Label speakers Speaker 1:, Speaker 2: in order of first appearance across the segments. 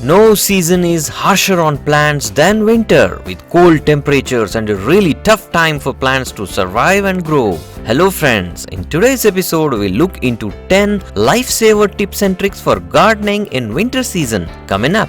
Speaker 1: No season is harsher on plants than winter, with cold temperatures and a really tough time for plants to survive and grow. Hello friends, in today's episode we'll look into 10 lifesaver tips and tricks for gardening in winter season. Coming up.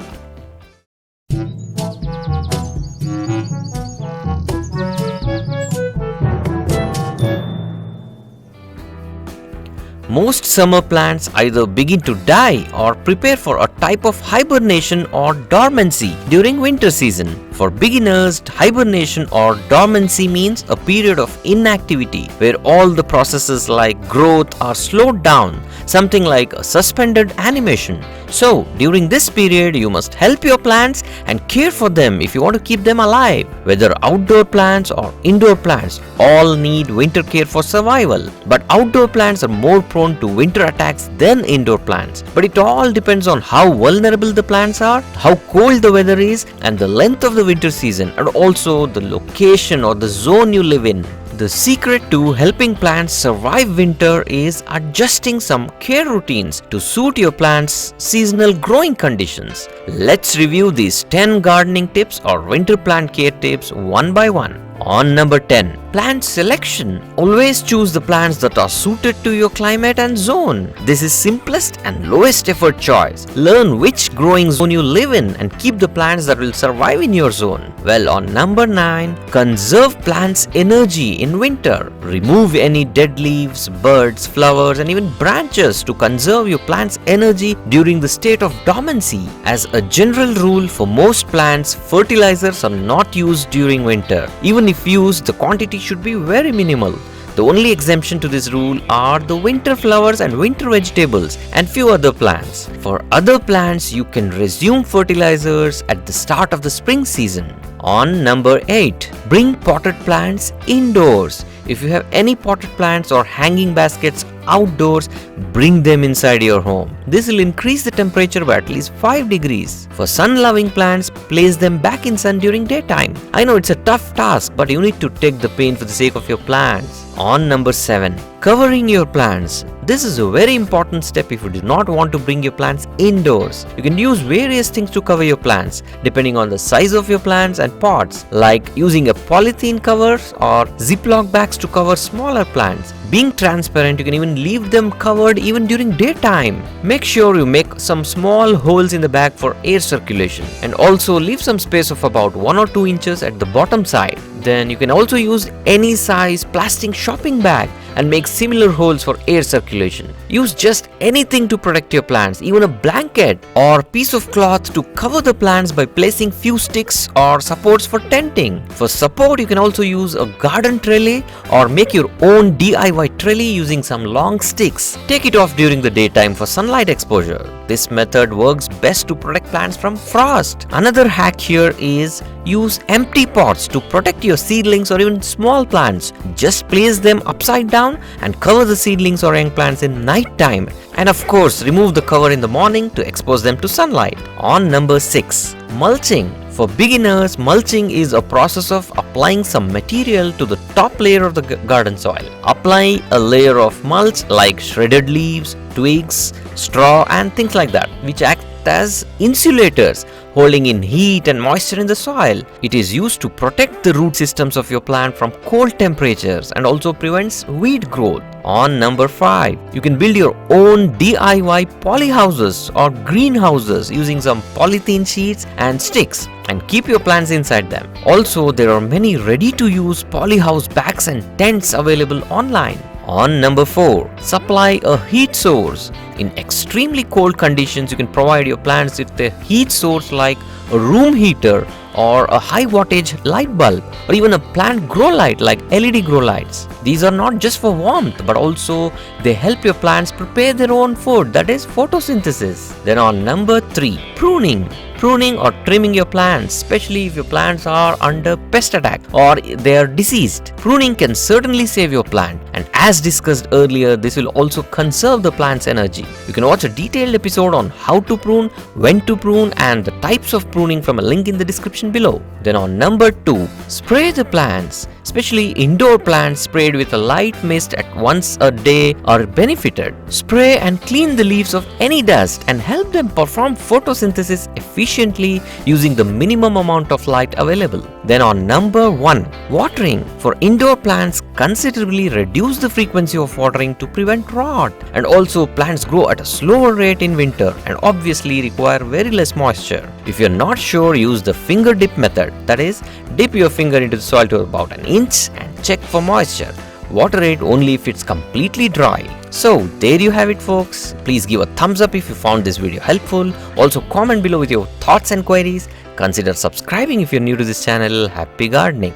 Speaker 1: Most summer plants either begin to die or prepare for a type of hibernation or dormancy during winter season. For beginners, hibernation or dormancy means a period of inactivity where all the processes like growth are slowed down, something like a suspended animation. So, during this period, you must help your plants and care for them if you want to keep them alive. Whether outdoor plants or indoor plants, all need winter care for survival. But outdoor plants are more prone to winter attacks than indoor plants. But it all depends on how vulnerable the plants are, how cold the weather is, and the length of the winter season, and also the location or the zone you live in. The secret to helping plants survive winter is adjusting some care routines to suit your plant's seasonal growing conditions. Let's review these 10 gardening tips or winter plant care tips one by one. On number 10, plant selection. Always choose the plants that are suited to your climate and zone. This is simplest and lowest effort choice. Learn which growing zone you live in and keep the plants that will survive in your zone. Well, on number 9, conserve plants' energy in winter. Remove any dead leaves, buds, flowers and even branches to conserve your plant's energy during the state of dormancy. As a general rule, for most plants, fertilizers are not used during winter. Even if used, the quantity should be very minimal. The only exemption to this rule are the winter flowers and winter vegetables and few other plants. For other plants, you can resume fertilizers at the start of the spring season. On number 8, bring potted plants indoors. If you have any potted plants or hanging baskets outdoors, bring them inside your home. This will increase the temperature by at least 5 degrees. For sun-loving plants, place them back in sun during daytime. I know it's a tough task, but you need to take the pain for the sake of your plants. On number 7, covering your plants. This is a very important step if you do not want to bring your plants indoors. You can use various things to cover your plants depending on the size of your plants and pots, like using a polythene covers or Ziploc bags to cover smaller plants. Being transparent, you can even leave them covered even during daytime. Make sure you make some small holes in the bag for air circulation and also leave some space of about 1 or 2 inches at the bottom side. Then you can also use any size plastic shopping bag and make similar holes for air circulation. Use just anything to protect your plants, even a blanket or piece of cloth to cover the plants by placing few sticks or supports for tenting. For support, you can also use a garden trellis or make your own DIY trellis using some long sticks. Take it off during the daytime for sunlight exposure. This method works best to protect plants from frost. Another hack here is use empty pots to protect your seedlings or even small plants. Just place them upside down and cover the seedlings or young plants in night time. And of course, remove the cover in the morning to expose them to sunlight. On number 6, mulching. For beginners, mulching is a process of applying some material to the top layer of the garden soil. Apply a layer of mulch like shredded leaves, twigs, straw and things like that, which act as insulators, holding in heat and moisture in the soil. It is used to protect the root systems of your plant from cold temperatures and also prevents weed growth. On number 5, you can build your own DIY polyhouses or greenhouses using some polythene sheets and sticks and keep your plants inside them. Also, there are many ready-to-use polyhouse bags and tents available online. On number 4, supply a heat source. In extremely cold conditions, you can provide your plants with a heat source like a room heater or a high wattage light bulb or even a plant grow light like LED grow lights. These are not just for warmth but also they help your plants prepare their own food, that is photosynthesis. Then on number 3, pruning. Pruning or trimming your plants, especially if your plants are under pest attack or they are diseased. Pruning can certainly save your plant, and as discussed earlier, this will also conserve the plant's energy. You can watch a detailed episode on how to prune, when to prune and the types of pruning from a link in the description below. Then on number 2, spray the plants. Especially indoor plants sprayed with a light mist at once a day are benefited. Spray and clean the leaves of any dust and help them perform photosynthesis efficiently using the minimum amount of light available. Then on number 1, watering. For indoor plants, considerably reduce the frequency of watering to prevent rot. And also plants grow at a slower rate in winter and obviously require very less moisture. If you're not sure, use the finger dip method. That is, dip your finger into the soil to about an inch and check for moisture. Water it only if it's completely dry. So there you have it, folks. Please give a thumbs up if you found this video helpful. Also comment below with your thoughts and queries. Consider subscribing if you're new to this channel. Happy gardening.